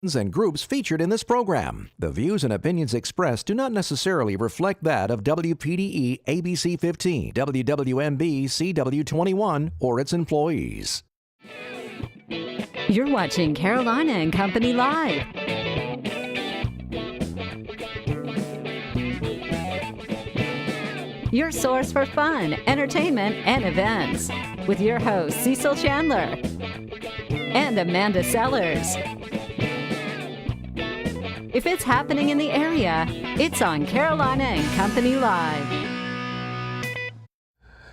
and groups featured in this program. The views and opinions expressed do not necessarily reflect that of WPDE ABC 15, WWMB CW21, or its employees. You're watching Carolina and Company Live. Your source for fun, entertainment, and events. With your hosts, Cecil Chandler and Amanda Sellers. If it's happening in the area, it's on Carolina and Company Live.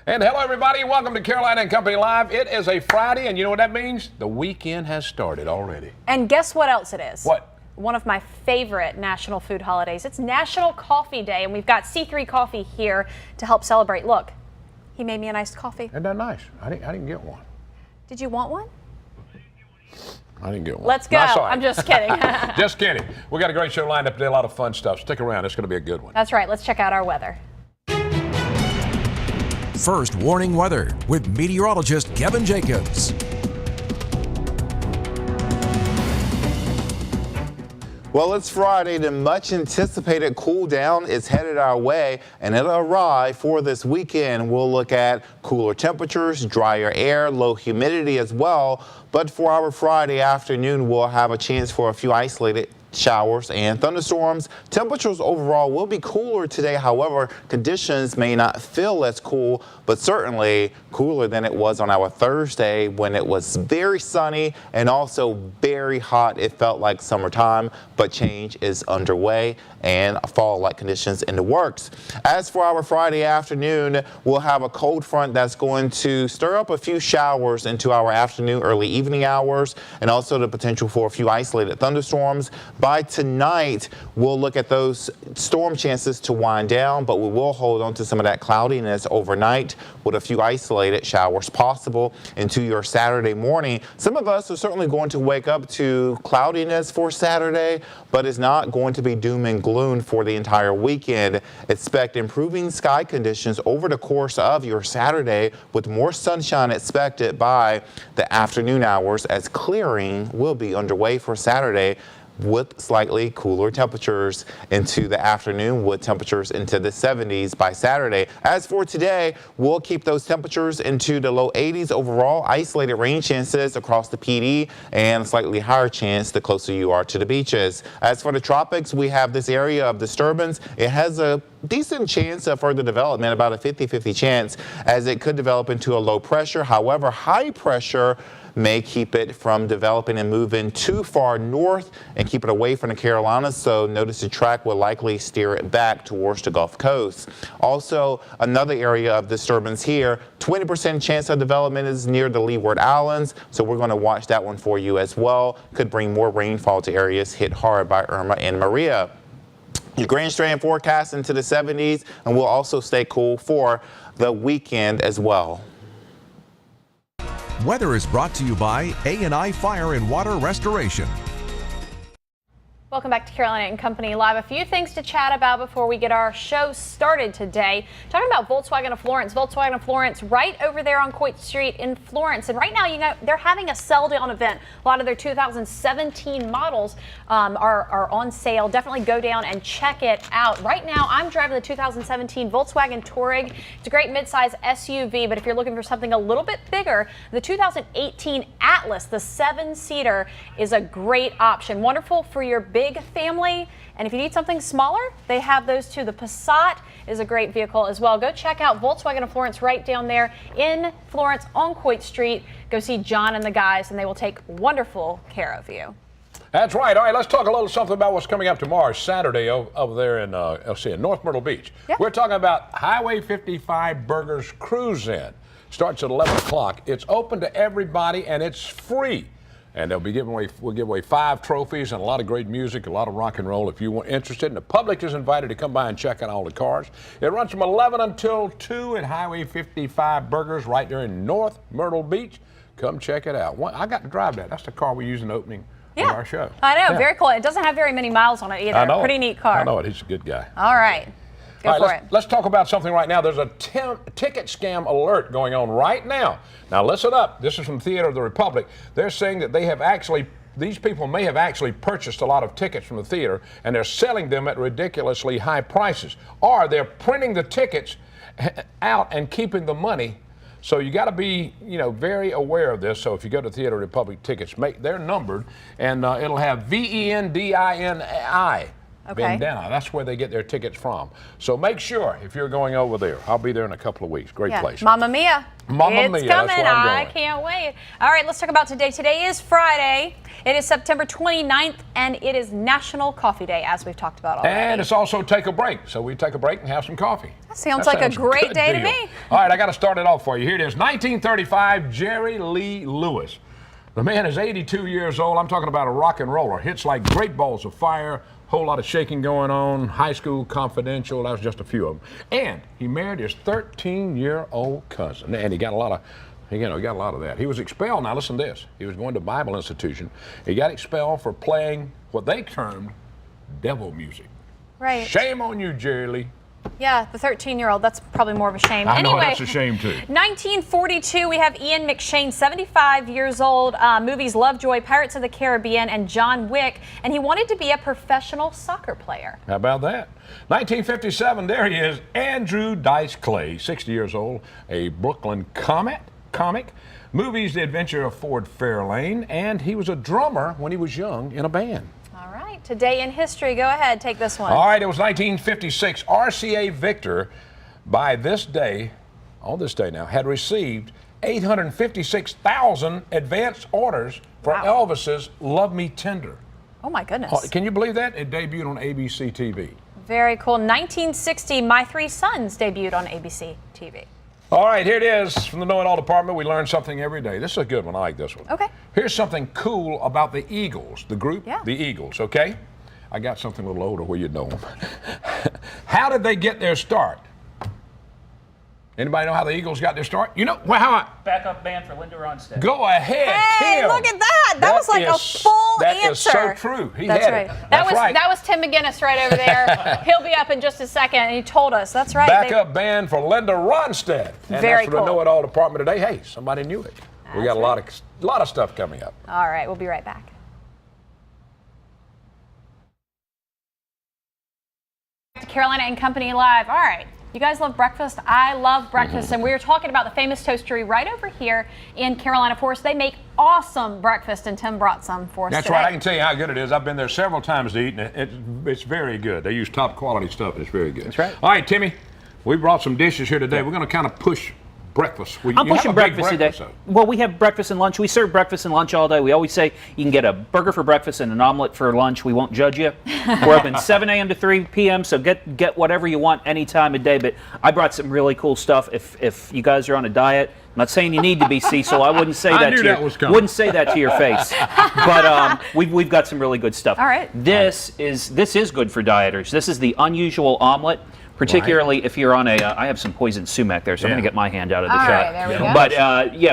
And hello, everybody. Welcome to Carolina and Company Live. It is a Friday, and you know what that means? The weekend has started already. And guess what else it is? What? One of my favorite national food holidays. It's National Coffee Day, and we've got C3 Coffee here to help celebrate. Look, he made me a nice coffee. Isn't that nice? I didn't get one. Did you want one? I didn't get one. Let's go. I'm just kidding. Just kidding. We got a great show lined up today, a lot of fun stuff. Stick around. It's going to be a good one. That's right. Let's check out our weather. First warning weather with meteorologist Kevin Jacobs. Well, it's Friday. The much anticipated cool down is headed our way, and it'll arrive for this weekend. We'll look at cooler temperatures, drier air, low humidity as well. But for our Friday afternoon, we'll have a chance for a few isolated showers and thunderstorms. Temperatures overall will be cooler today. However, conditions may not feel as cool, but certainly cooler than it was on our Thursday when it was very sunny and also very hot. It felt like summertime, but change is underway and fall-like conditions in the works. As for our Friday afternoon, we'll have a cold front that's going to stir up a few showers into our afternoon, early evening hours, and also the potential for a few isolated thunderstorms. By tonight, we'll look at those storm chances to wind down, but we will hold on to some of that cloudiness overnight with a few isolated showers possible into your Saturday morning. Some of us are certainly going to wake up to cloudiness for Saturday, but it's not going to be doom and gloom for the entire weekend. Expect improving sky conditions over the course of your Saturday with more sunshine expected by the afternoon hours as clearing will be underway for Saturday, with slightly cooler temperatures into the afternoon, with temperatures into the 70s by Saturday. As for today, we'll keep those temperatures into the low 80s overall. Isolated rain chances across the PD and a slightly higher chance the closer you are to the beaches. As for the tropics, we have this area of disturbance. It has a decent chance of further development, about a 50-50 chance, as it could develop into a low pressure. However, high pressure may keep it from developing and moving too far north and keep it away from the Carolinas, so notice the track will likely steer it back towards the Gulf Coast. Also, another area of disturbance here, 20% chance of development is near the Leeward Islands, so we're going to watch that one for you as well. Could bring more rainfall to areas hit hard by Irma and Maria. Your Grand Strand forecast into the 70s, and we'll also stay cool for the weekend as well. Weather is brought to you by A&I Fire and Water Restoration. Welcome back to Carolina and Company Live. A few things to chat about before we get our show started today. Talking about Volkswagen of Florence. Volkswagen of Florence right over there on Coit Street in Florence. And right now, you know, they're having a sell down event. A lot of their 2017 models are on sale. Definitely go down and check it out. Right now, I'm driving the 2017 Volkswagen Touareg. It's a great midsize SUV, but if you're looking for something a little bit bigger, the 2018 Atlas, the 7-seater, is a great option. Wonderful for your big family, and if you need something smaller, they have those too. The Passat is a great vehicle as well. Go check out Volkswagen of Florence right down there in Florence on Coit Street. Go see John and the guys, and they will take wonderful care of you. That's right. All right, let's talk a little something about what's coming up tomorrow, Saturday, over there in North Myrtle Beach. Yep. We're talking about Highway 55 Burgers Cruise-In. Starts at 11 o'clock. It's open to everybody, and it's free. And we'll give away 5 trophies and a lot of great music, a lot of rock and roll if you want interested. And the public is invited to come by and check out all the cars. It runs from 11 until 2 at Highway 55 Burgers right there in North Myrtle Beach. Come check it out. I got to drive that. That's the car we use in the opening of our show. I know, very cool. It doesn't have very many miles on it either. I know. Pretty neat car. I know it. He's a good guy. All right. Go for it. Let's talk about something right now. There's a ticket scam alert going on right now. Now listen up. This is from Theater of the Republic. They're saying that they have actually these people may have actually purchased a lot of tickets from the theater, and they're selling them at ridiculously high prices, or they're printing the tickets out and keeping the money. So you got to be, very aware of this. So if you go to Theater Republic tickets, they're numbered, and it'll have VENDINI. Okay. Vendana. That's where they get their tickets from. So make sure if you're going over there. I'll be there in a couple of weeks. Great place. Mamma Mia. Mamma Mia. It's That's coming. where I'm I going. can't wait. All right, let's talk about today. Today is Friday. It is September 29th, and it is National Coffee Day, as we've talked about already. And it's also Take a Break. So we take a break and have some coffee. That sounds like a great day to me. All right, I got to start it off for you. Here it is, 1935, Jerry Lee Lewis. The man is 82 years old. I'm talking about a rock and roller. Hits like Great Balls of Fire, whole lot of shaking going on, High School Confidential, that was just a few of them. And he married his 13-year-old cousin, and he got a lot of that. He was expelled. Now listen to this. He was going to Bible institution. He got expelled for playing what they termed devil music. Right. Shame on you, Jerry Lee. Yeah, the 13-year-old, that's probably more of a shame. I know Anyway, that's a shame too. 1942, we have Ian McShane, 75 years old, movies Lovejoy, Pirates of the Caribbean, and John Wick, and he wanted to be a professional soccer player. How about that? 1957, there he is, Andrew Dice Clay, 60 years old, a Brooklyn comic. Movies The Adventure of Ford Fairlane, and he was a drummer when he was young in a band. All right, today in history, go ahead, take this one. All right, it was 1956. RCA Victor, by this day, on this day now, had received 856,000 advance orders for Elvis's Love Me Tender. Oh my goodness. Can you believe that? It debuted on ABC TV. Very cool. 1960, My Three Sons debuted on ABC TV. All right, here it is from the Know It All department. We learn something every day. This is a good one. I like this one. Okay. Here's something cool about the Eagles, the group, Yeah. the Eagles, okay? I got something a little older where you know them. How did they get their start? Anybody know how the Eagles got their start? You know, how Backup band for Linda Ronstadt. Go ahead, Hey, Tim. look at that. That was like a full that answer. That is so true. He That's had right. it. That was Tim McGinnis right over there. He'll be up in just a second, and he told us. That's right. Backup band for Linda Ronstadt. And Very that's for cool. the Know It All department today. Hey, somebody knew it. We got a lot of stuff coming up. All right, we'll be right back. Carolina and Company Live. All right. You guys love breakfast? I love breakfast, and we were talking about the famous toastery right over here in Carolina Forest. They make awesome breakfast, and Tim brought some for us That's today. right. I can tell you how good it is. I've been there several times to eat, and it's very good. They use top quality stuff, and it's very good. That's right. All right, Timmy, we brought some dishes here today. We're going to kind of push breakfast. I'm pushing breakfast today. Well, we have breakfast and lunch. We serve breakfast and lunch all day. We always say you can get a burger for breakfast and an omelet for lunch. We won't judge you. We're open 7 a.m. to 3 p.m., so get whatever you want any time of day. But I brought some really cool stuff. If you guys are on a diet, I'm not saying you need to be, Cecil. I wouldn't say that. Wouldn't say that to your face. But we've got some really good stuff. All right. This is good for dieters. This is the unusual omelet. Particularly if you're on I have some poison sumac there, so I'm going to get my hand out of the All shot. right, there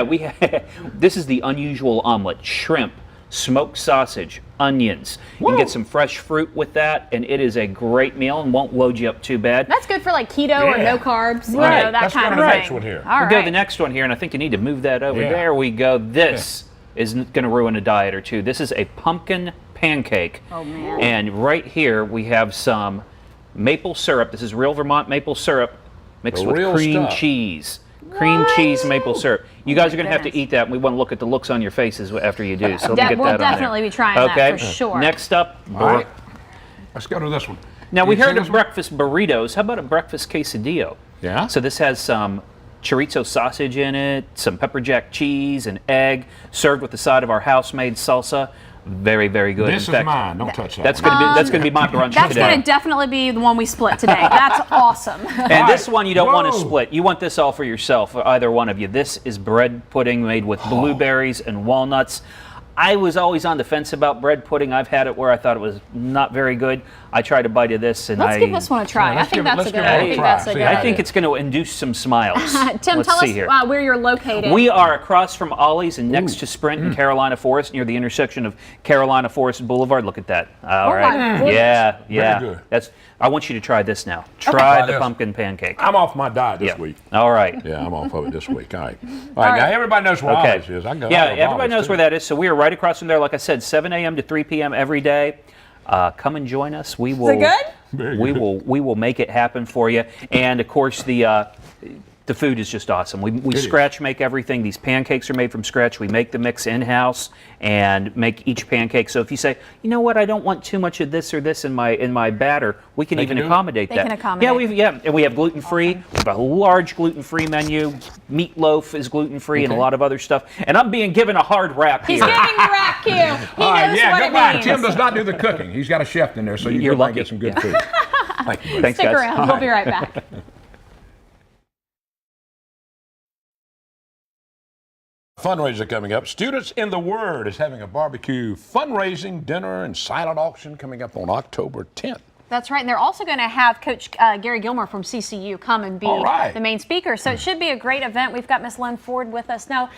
we go. But this is the unusual omelet: shrimp, smoked sausage, onions. You can get some fresh fruit with that, and it is a great meal and won't load you up too bad. That's good for like keto or no carbs, you Right. know, that Let's kind go of to the thing. next one here. All We'll go to right. the next one here, and I think you need to move that over. Yeah. There we go. This isn't going to ruin a diet or two. This is a pumpkin pancake. Oh, man. And right here we have some maple syrup. This is real Vermont maple syrup mixed The with real cream stuff. cheese. Cream cheese maple syrup. You guys are going to have to goodness. eat that, and we want to look at the looks on your faces after you do. So let me get We'll that on there. definitely be trying that for sure. Next up, All right. Let's go to this one. now we You heard seen of this one? breakfast burritos. How about a breakfast quesadillo? Yeah. So this has some chorizo sausage in it, some pepper jack cheese, an egg, served with the side of our house-made salsa. Very, very good. This In is fact, mine. Don't touch that. That's one. going to be my brunch That's today. going to definitely be the one we split today. That's awesome. And this one you don't want to Whoa. split. You want this all for yourself, either one of you. This is bread pudding made with blueberries and walnuts. I was always on the fence about bread pudding. I've had it where I thought it was not very good. I tried a bite of this, and Let's give this one a try. Yeah, I let's think give it- that's let's a good give it a idea. try. That's a See good how I it idea. think it's going to induce some smiles. Tim, Let's tell see us here. where you're located. We are across from Ollie's and next to Sprint in Carolina Forest, near the intersection of Carolina Forest Boulevard. Look at that. All Oh, right. my goodness. Yeah. good. I want you to try this now. Try Try the this. pumpkin pancake. I'm off my diet this Yeah. week. All right. Yeah, I'm off of it this week. All right. All right. Now everybody knows where Okay. Ollie's is. I can go. Yeah, I love everybody Ollie's, knows too. where that is. So we are right across from there. Like I said, 7 a.m. to 3 p.m. every day. Come and join us. We will. Is it good? We will make it happen for you. And of course, the food is just awesome. We scratch make everything. These pancakes are made from scratch. We make the mix in-house and make each pancake. So if you say, you know what, I don't want too much of this or this in my batter, we can even accommodate that. They can accommodate. And we have gluten-free. Awesome. We have a large gluten-free menu. Meatloaf is gluten-free and a lot of other stuff. And I'm being given a hard rap here. He's giving the rap cue. He knows what it means. Tim does not do the cooking. He's got a chef in there, so you might get some good food. Thank you. Thanks, Stick guys. around. We'll be right back. Fundraiser coming up. Students in the Word is having a barbecue fundraising dinner and silent auction coming up on October 10th. That's right, and they're also going to have Coach Gary Gilmore from CCU come and be the main speaker. So it should be a great event. We've got Miss Lynn Ford with us. Now,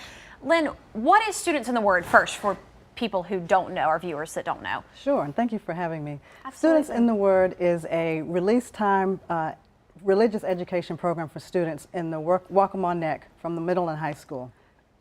Lynn, what is Students in the Word first for people who don't know, our viewers that don't know? Sure, and thank you for having me. Absolutely. Students in the Word is a release time religious education program for students in the Waccamaw Neck from the middle and high school.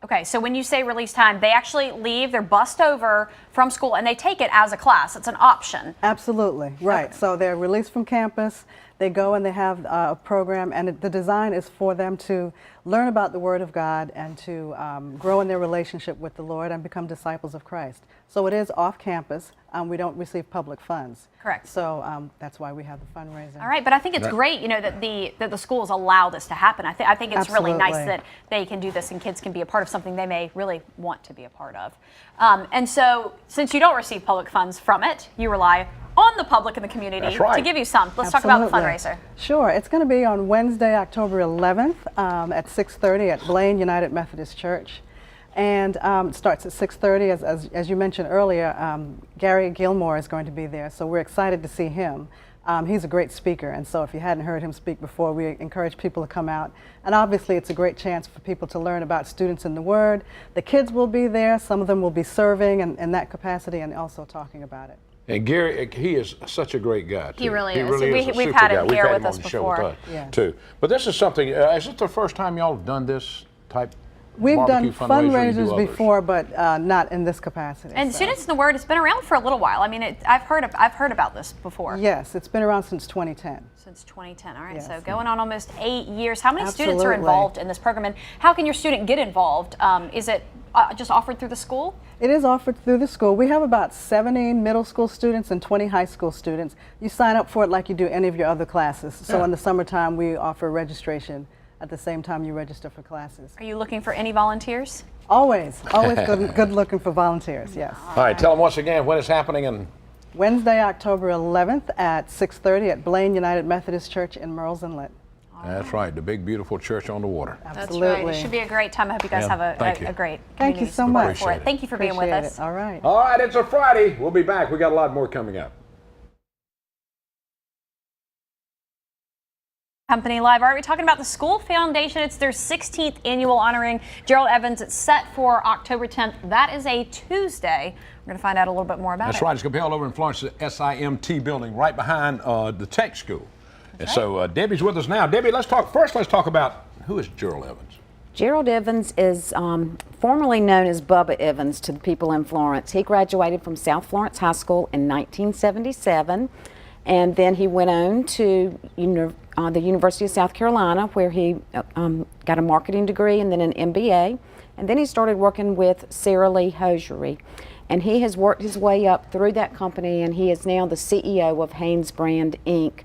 Okay, so when you say release time, they actually leave, they're bussed over from school, and they take it as a class. It's an option. Absolutely, right. Okay. So they're released from campus, they go and they have a program, and the design is for them to learn about the Word of God and to grow in their relationship with the Lord and become disciples of Christ. So it is off campus. We don't receive public funds. Correct. So that's why we have the fundraiser. All right, but I think it's great, you know, that the schools allow this to happen. I think it's Absolutely. really nice that they can do this and kids can be a part of something they may really want to be a part of. And so, since you don't receive public funds from it, you rely on the public and the community to give you some. Let's talk about the fundraiser. Sure. It's going to be on Wednesday, October 11th at 6:30 at Blaine United Methodist Church. And it starts at 6:30. As you mentioned earlier, Gary Gilmore is going to be there, so we're excited to see him. He's a great speaker, and so if you hadn't heard him speak before, we encourage people to come out. And obviously, it's a great chance for people to learn about Students in the Word. The kids will be there. Some of them will be serving in that capacity and also talking about it. And Gary, he is such a great guy, too. He really is. Is We've had him here with us before. Yeah. Too. But this is something, is it the first time y'all have done this type We've done fundraisers before, but not in this capacity. And Students in the Word, it's been around for a little while. I mean, I've heard about this before. Yes, it's been around since 2010. Since 2010. All right, Yes. So going on almost 8 years. How many students are Absolutely. involved in this program, and how can your student get involved? Is it just offered through the school? It is offered through the school. We have about 70 middle school students and 20 high school students. You sign up for it like you do any of your other classes. So in the summertime, we offer registration at the same time you register for classes. Are you looking for any volunteers? Always good looking for volunteers, yes. All right, tell them once again when it's happening. And Wednesday, October 11th at 6:30 at Blaine United Methodist Church in Merle's Inlet. that's right, the big, beautiful church on the water. Absolutely. That's right. It should be a great time. I hope you guys have a great Thank you so much. for it. Thank you for being with us. All right. All right, it's a Friday. We'll be back. We got a lot more coming up. Company Live. All right, we're talking about the School Foundation. It's their 16th annual honoring Gerald Evans. It's set for October 10th. That is a Tuesday. We're going to find out a little bit more about it. That's right. It's going to be all over in Florence, the SIMT building right behind the tech school. And so Debbie's with us now. Debbie, let's talk about who is Gerald Evans. Gerald Evans is formerly known as Bubba Evans to the people in Florence. He graduated from South Florence High School in 1977, and then he went on to the University of South Carolina, where he got a marketing degree and then an MBA, and then he started working with Sara Lee Hosiery. And he has worked his way up through that company, and he is now the CEO of Hanes Brand Inc.,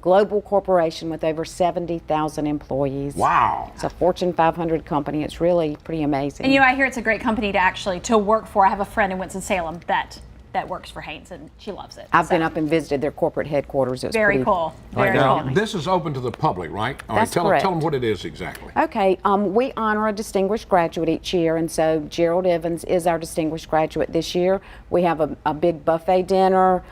global corporation with over 70,000 employees. Wow. It's a Fortune 500 company. It's really pretty amazing. And I hear it's a great company to work for. I have a friend in Winston-Salem that works for Hanes, and she loves it. I've been up and visited their corporate headquarters. It's very pretty cool. Very cool. Now, this is open to the public, right? All That's right, correct. Tell them what it is exactly. Okay, we honor a distinguished graduate each year, and so Gerald Evans is our distinguished graduate this year. We have a big buffet dinner,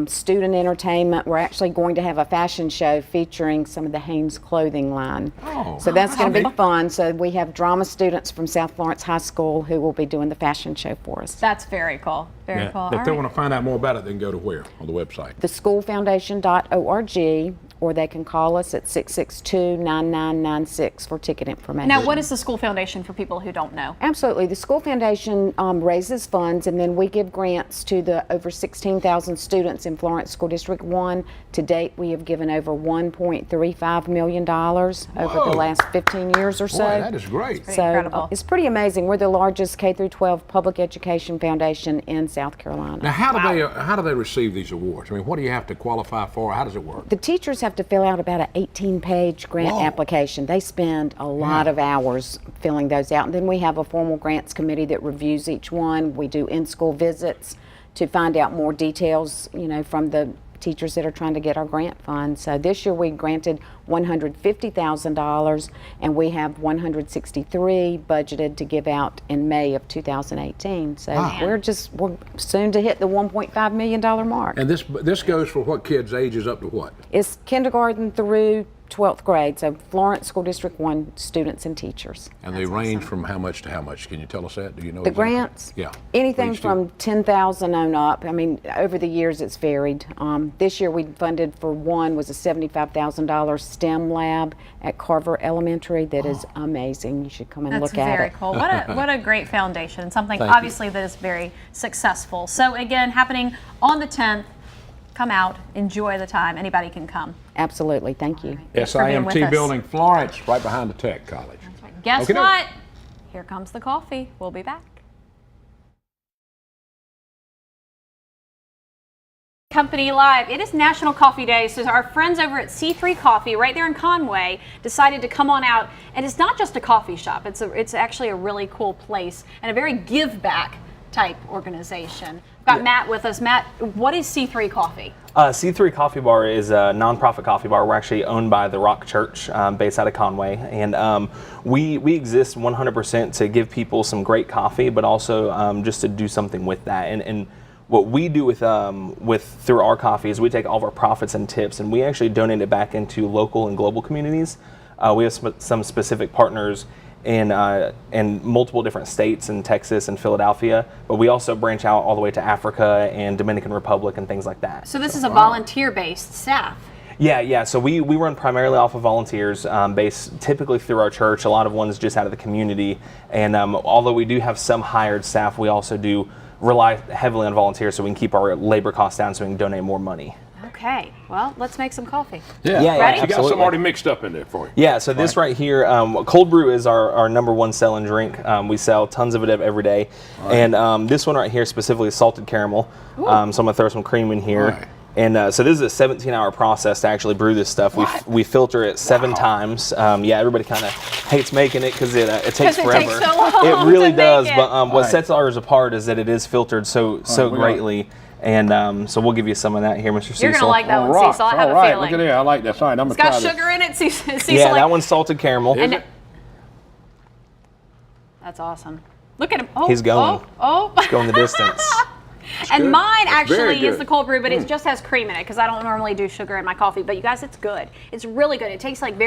student entertainment. We're actually going to have a fashion show featuring some of the Hanes clothing line. Oh, so that's going to be fun. So we have drama students from South Florence High School who will be doing the fashion show for us. That's very cool. Very cool. If they want to find out more about it, they can go to where on the website? Theschoolfoundation.org, or they can call us at 662-9996 for ticket information. Now, what is the School Foundation for people who don't know? Absolutely. The School Foundation raises funds, and then we give grants to the over 16,000 students in Florence School District 1. To date, we have given over $1.35 million over the last 15 years or so. Boy, that is great. So incredible. It's pretty amazing. We're the largest K-12 public education foundation in South Carolina. Now, how do they receive these awards? I mean, what do you have to qualify for? How does it work? The teachers have to fill out about an 18-page grant application. They spend a lot of hours filling those out. And then we have a formal grants committee that reviews each one. We do in-school visits to find out more details, from the teachers that are trying to get our grant funds. So this year we granted $150,000, and we have $163 budgeted to give out in May of 2018. So we're soon to hit the $1.5 million mark. And this goes for what kids' ages up to what? It's kindergarten through 12th grade, so Florence School District 1 students and teachers. And they range from how much to how much? Can you tell us that? Do you know The exactly? grants? Yeah. Anything from $10,000 on up. I mean, over the years it's varied. This year we funded for one was a $75,000 STEM lab at Carver Elementary that is amazing. You should come and look at it. That's very cool. What a great foundation. Something obviously that is very successful. So again, happening on the 10th. Come out, enjoy the time. Anybody can come. Absolutely. Thank you. SIMT building, Florence, right behind the Tech College. That's right. Guess what? Here comes the coffee. We'll be back. Company Live. It is National Coffee Day, so our friends over at C3 Coffee right there in Conway decided to come on out, and it's not just a coffee shop. It's actually a really cool place and a very give back type organization. Got Matt with us. Matt, what is C3 Coffee? C3 Coffee Bar is a nonprofit coffee bar. We're actually owned by the Rock Church, based out of Conway, and we exist 100% to give people some great coffee, but also just to do something with that. And what we do through our coffee is we take all of our profits and tips, and we actually donate it back into local and global communities. We have some specific partners in multiple different states in Texas and Philadelphia, but we also branch out all the way to Africa and Dominican Republic and things like that. So this is a volunteer-based staff. Yeah. So we run primarily off of volunteers, based typically through our church. A lot of ones just out of the community, and although we do have some hired staff, we also do rely heavily on volunteers so we can keep our labor costs down so we can donate more money. Okay, well, let's make some coffee. Yeah. Ready? You got some already mixed up in there for you. Yeah, so this right here, cold brew is our number one selling drink. We sell tons of it every day. Right. And this one right here specifically is salted caramel. So I'm going to throw some cream in here. Right. And so this is a 17-hour process to actually brew this stuff. We filter it 7 times. Everybody kind of hates making it because it takes forever. It takes so long. It really does. It. But what sets ours apart is that it is filtered so greatly. And so we'll give you some of that here, Mr. Cecil. You're going to like that one, Cecil. I have a feeling. Look at there. I like that. Sorry, I'm it's got sugar in it, Cecil. Yeah, that one's salted caramel. That's awesome. Look at him. Oh, he's going. He's going the distance. And good. Mine actually is the cold brew, but it just has cream in it because I don't normally do sugar in my coffee. But you guys, it's good. It's really good. It tastes like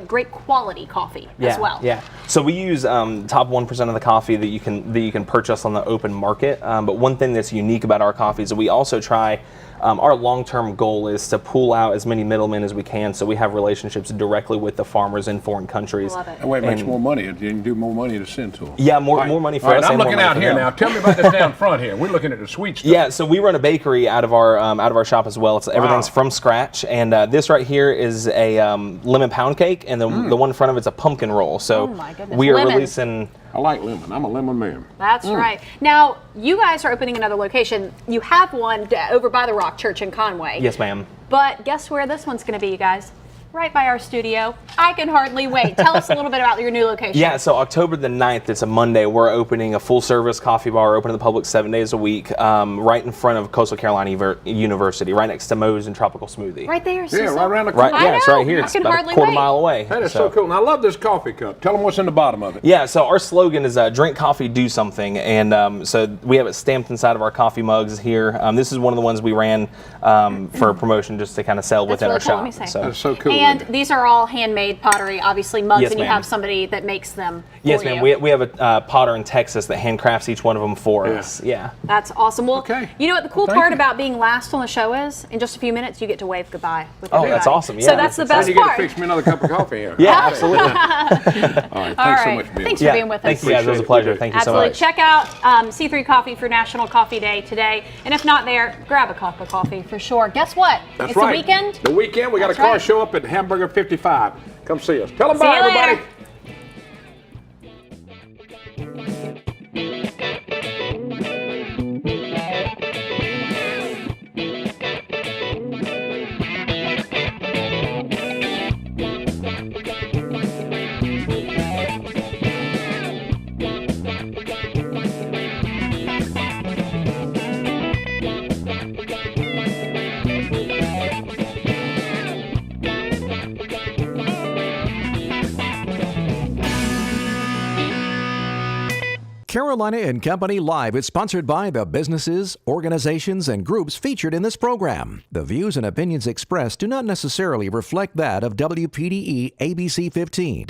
great quality coffee as well. Yeah. So we use top 1% of the coffee that you can purchase on the open market. But one thing that's unique about our coffee is that we also try. Our long-term goal is to pull out as many middlemen as we can, so we have relationships directly with the farmers in foreign countries. Love it. That way it makes more money. You can do more money to send to them. Yeah, more money for us. I'm looking out here now. Tell me about this down front here. We're looking at the sweet stuff. Yeah, so we run a bakery out of our shop as well. Everything's from scratch, and this right here is a lemon pound cake, and the one in front of it's a pumpkin roll. So my goodness. we are lemon. releasing. I like lemon. I'm a lemon man. That's right. Now, you guys are opening another location. You have one over by the Rock Church in Conway. Yes, ma'am. But guess where this one's going to be, you guys? Right by our studio. I can hardly wait. Tell us a little bit about your new location. Yeah, so October the 9th, it's a Monday, we're opening a full-service coffee bar, open to the public 7 days a week, right in front of Coastal Carolina University, right next to Moe's and Tropical Smoothie. Right there, Cecil. Yeah, right around the corner. Right, it's right here. It's about a quarter mile away. That is so cool. And I love this coffee cup. Tell them what's in the bottom of it. Yeah, so our slogan is drink coffee, do something. And so we have it stamped inside of our coffee mugs here. This is one of the ones we ran for promotion just to kind of sell within our shop. That's so cool. And these are all handmade pottery, obviously mugs, Yes, and you ma'am. have somebody that makes them. Yes, for ma'am. you. We have a potter in Texas that handcrafts each one of them for us. Yeah. That's awesome. Well, Okay. you know what the cool Well, part thank you. about being last on the show is? In just a few minutes, you get to wave goodbye with Oh, everybody. that's awesome. So Yeah, that's the And best you get to part. fix me another cup of coffee here. Yeah, absolutely. All right. All Thanks so right. much for being Thanks with for us. being with us. Thank you guys. It was a pleasure. Thank you so Absolutely. much. Check out C3 Coffee for National Coffee Day today. And if not there, grab a cup of coffee for sure. Guess what? That's it's right. the weekend. The weekend. We got That's a car right. show up at Hamburger 55. Come see us. Tell them See bye, you later. everybody. Carolina and Company Live is sponsored by the businesses, organizations, and groups featured in this program. The views and opinions expressed do not necessarily reflect that of WPDE ABC 15,